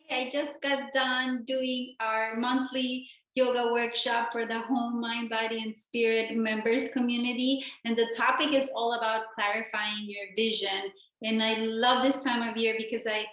I just got done doing our monthly yoga workshop for the Home, Mind, Body, and Spirit members community. And the topic is all about clarifying your vision. And I love this time of year because I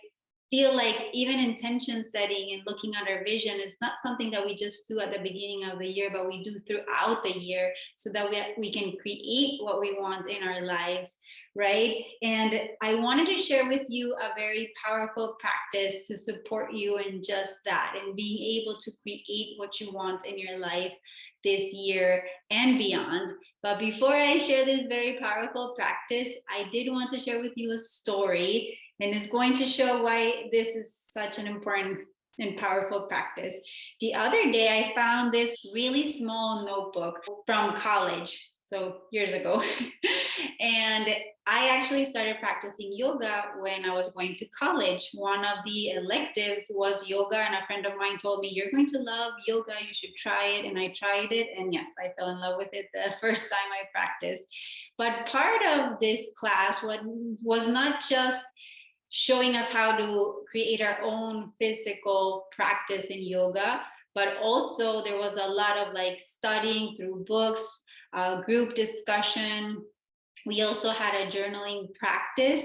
feel like even intention setting and looking at our vision is not something that we just do at the beginning of the year, but we do throughout the year so that we can create what we want in our lives, right? And I wanted to share with you a very powerful practice to support you in just that and being able to create what you want in your life this year and beyond. But before I share this very powerful practice, I did want to share with you a story, and it's going to show why this is such an important and powerful practice. The other day, I found this really small notebook from college, so years ago. And I actually started practicing yoga when I was going to college. One of the electives was yoga, and a friend of mine told me, "You're going to love yoga, you should try it." And I tried it, and yes, I fell in love with it the first time I practiced. But part of this class was not just showing us how to create our own physical practice in yoga, but also there was a lot of like studying through books, group discussion. We also had a journaling practice,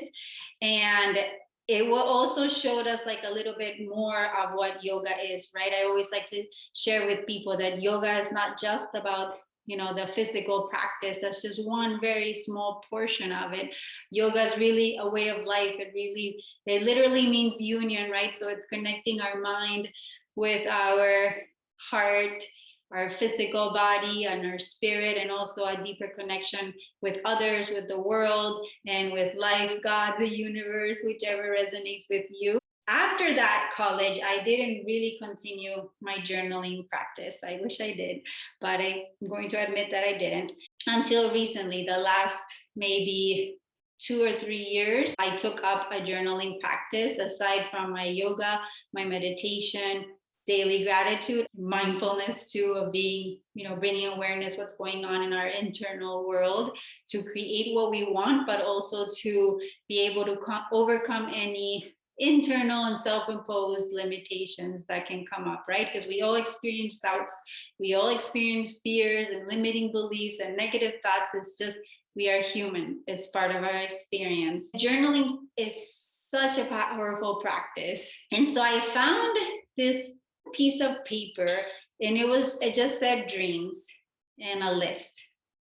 and it will also showed us like a little bit more of what yoga is, right? I always like to share with people that yoga is not just about the physical practice. That's just one very small portion of it. Yoga is really a way of life. It literally means union, right? So it's connecting our mind with our heart, our physical body, and our spirit, and also a deeper connection with others, with the world, and with life, God, the universe, whichever resonates with you. After that college, I didn't really continue my journaling practice. I wish I did, but I'm going to admit that I didn't. Until recently, the last maybe 2 or 3 years, I took up a journaling practice aside from my yoga, my meditation, daily gratitude, mindfulness too, of being, bringing awareness what's going on in our internal world to create what we want, but also to be able to overcome any internal and self-imposed limitations that can come up, right? Because we all experience doubts, we all experience fears and limiting beliefs and negative thoughts. It's just, we are human. It's part of our experience. Journaling is such a powerful practice. And so I found this piece of paper, and it just said dreams and a list.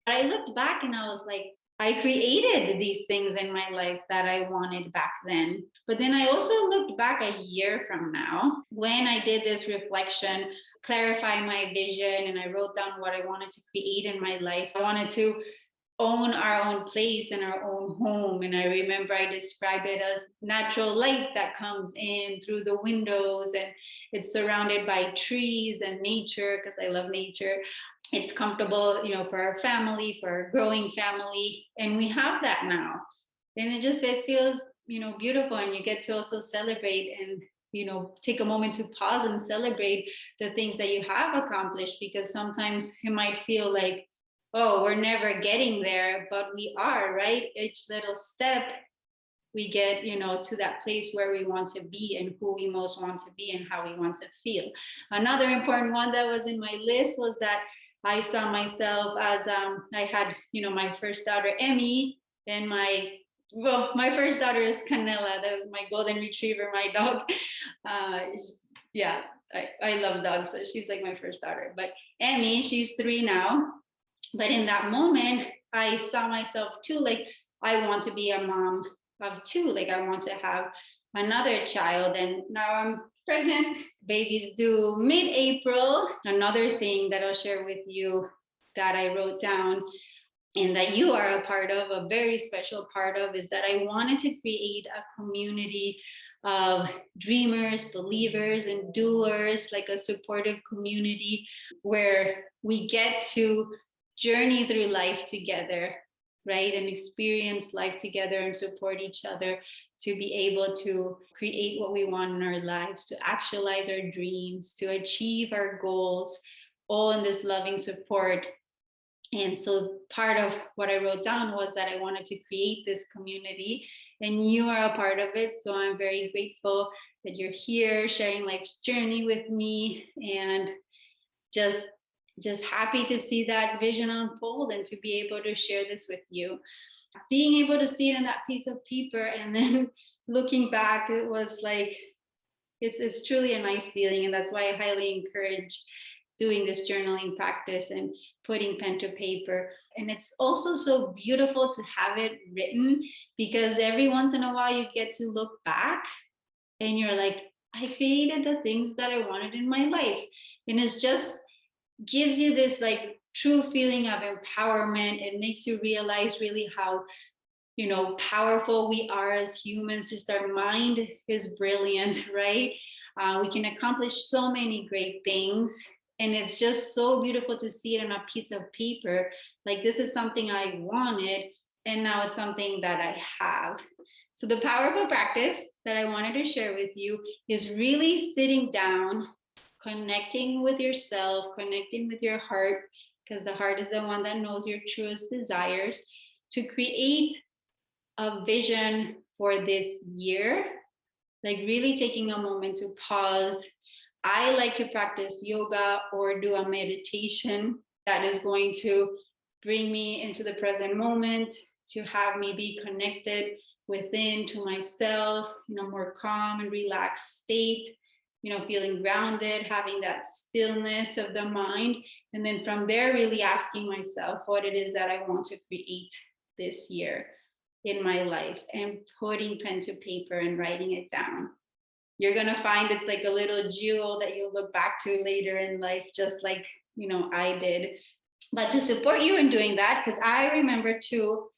I looked back and I was like, I created these things in my life that I wanted back then. But then I also looked back a year from now when I did this reflection, clarify my vision, and I wrote down what I wanted to create in my life. I wanted to own our own place and our own home. And I remember I described it as natural light that comes in through the windows, and it's surrounded by trees and nature because I love nature. It's comfortable, for our family, for our growing family. And we have that now. And it feels, beautiful. And you get to also celebrate and, take a moment to pause and celebrate the things that you have accomplished, because sometimes it might feel like, oh, we're never getting there, but we are, right? Each little step we get, to that place where we want to be and who we most want to be and how we want to feel. Another important one that was in my list was that I saw myself as I had, my first daughter, Emmy, and my first daughter is Canela, my golden retriever, my dog. Yeah, I love dogs, so she's like my first daughter. But Emmy, she's 3 now. But in that moment, I saw myself too, like, I want to be a mom of 2. Like, I want to have another child. And now I'm pregnant. Baby's due mid-April. Another thing that I'll share with you that I wrote down and that you are a part of, a very special part of, is that I wanted to create a community of dreamers, believers, and doers, like a supportive community where we get to journey through life together, right? And experience life together and support each other to be able to create what we want in our lives, to actualize our dreams, to achieve our goals, all in this loving support And so part of what I wrote down was that I wanted to create this community, and you are a part of it. So I'm very grateful that you're here sharing life's journey with me, and just just happy to see that vision unfold and to be able to share this with you. Being able to see it in that piece of paper and then looking back, it was like it's truly a nice feeling, and that's why I highly encourage doing this journaling practice and putting pen to paper. And it's also so beautiful to have it written, because every once in a while you get to look back and you're like, I created the things that I wanted in my life. And it's just gives you this like true feeling of empowerment. It makes you realize really how, powerful we are as humans. Just our mind is brilliant, right? We can accomplish so many great things, and it's just so beautiful to see it on a piece of paper. Like, this is something I wanted, and now it's something that I have. So the powerful practice that I wanted to share with you is really sitting down, connecting with yourself, connecting with your heart, because the heart is the one that knows your truest desires, to create a vision for this year, like really taking a moment to pause. I like to practice yoga or do a meditation that is going to bring me into the present moment, to have me be connected within to myself in a more calm and relaxed state, feeling grounded, having that stillness of the mind. And then from there, really asking myself what it is that I want to create this year in my life, and putting pen to paper and writing it down. You're going to find it's like a little jewel that you'll look back to later in life, just like, I did. But to support you in doing that, because I remember too,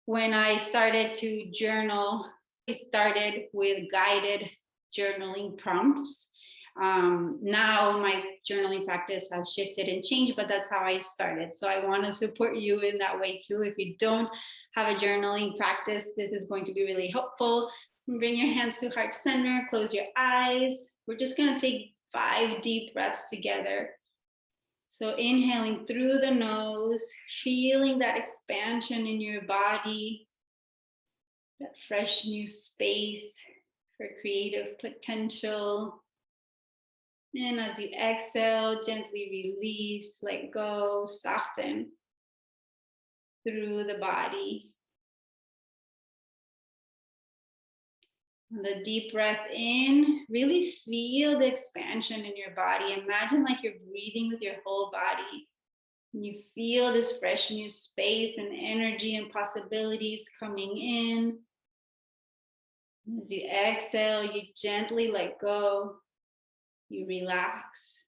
when I started to journal, I started with guided journaling prompts. Now my journaling practice has shifted and changed, but that's how I started. So I want to support you in that way too. If you don't have a journaling practice, this is going to be really helpful. Bring your hands to heart center, close your eyes. We're just going to take 5 deep breaths together. So inhaling through the nose, feeling that expansion in your body, that fresh new space for creative potential. And as you exhale, gently release, let go, soften through the body. And the deep breath in, really feel the expansion in your body. Imagine like you're breathing with your whole body. And you feel this fresh new space and energy and possibilities coming in. As you exhale, you gently let go. You relax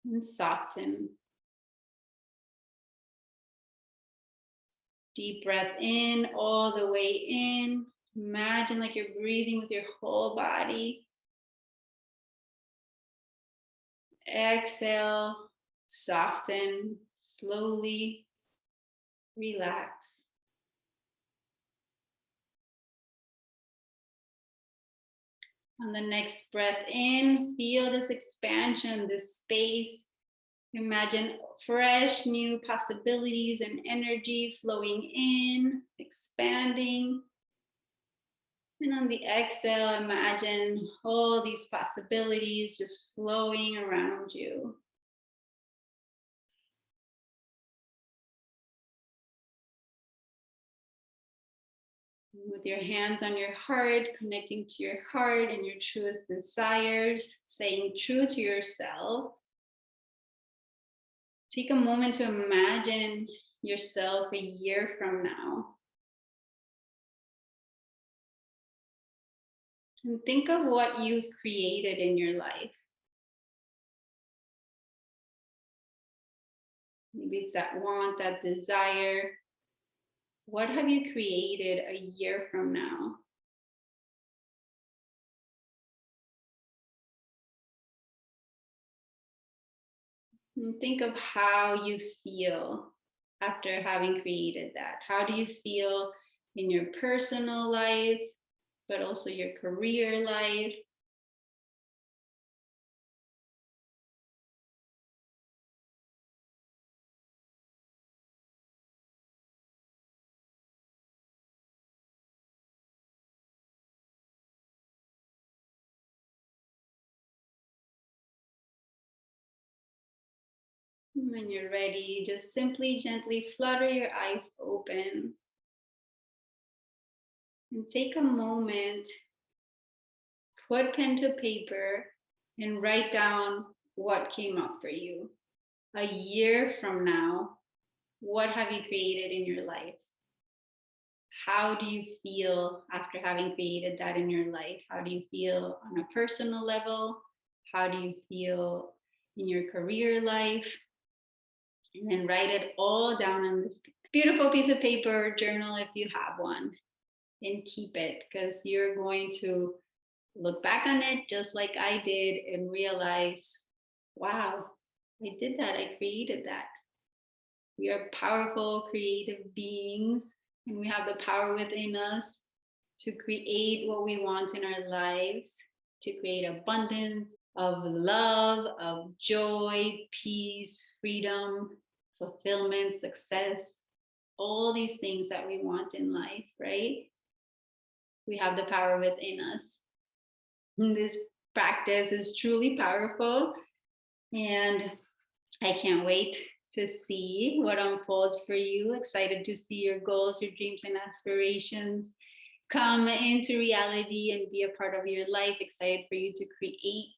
and soften. Deep breath in, all the way in. Imagine like you're breathing with your whole body. Exhale, soften, slowly relax. On the next breath in, feel this expansion, this space. Imagine fresh new possibilities and energy flowing in, expanding. And on the exhale, imagine all these possibilities just flowing around you. With your hands on your heart, connecting to your heart and your truest desires, saying true to yourself. Take a moment to imagine yourself a year from now. And think of what you've created in your life. Maybe it's that want, that desire. What have you created a year from now? And think of how you feel after having created that. How do you feel in your personal life, but also your career life? When you're ready, just simply gently flutter your eyes open and take a moment, put pen to paper, and write down what came up for you. A year from now, what have you created in your life? How do you feel after having created that in your life? How do you feel on a personal level? How do you feel in your career life? And then write it all down on this beautiful piece of paper, journal if you have one, and keep it, because you're going to look back on it just like I did and realize, wow, I did that. I created that. We are powerful, creative beings, and we have the power within us to create what we want in our lives, to create abundance of love, of joy, peace, freedom, fulfillment, success, all these things that we want in life, right? We have the power within us. And this practice is truly powerful, and I can't wait to see what unfolds for you. Excited to see your goals, your dreams, and aspirations come into reality and be a part of your life. Excited for you to create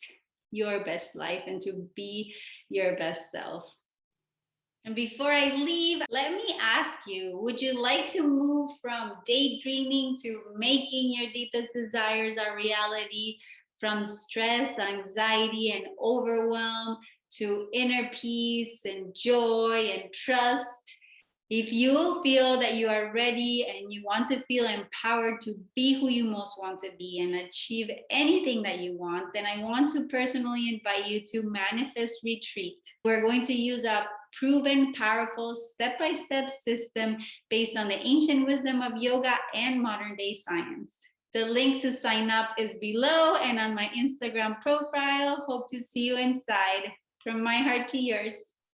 your best life and to be your best self. And before I leave, let me ask you, would you like to move from daydreaming to making your deepest desires a reality, from stress, anxiety, and overwhelm to inner peace and joy and trust? If you feel that you are ready and you want to feel empowered to be who you most want to be and achieve anything that you want, then I want to personally invite you to Manifest Retreat. We're going to use a proven, powerful, step-by-step system based on the ancient wisdom of yoga and modern-day science. The link to sign up is below and on my Instagram profile. Hope to see you inside. From my heart to yours.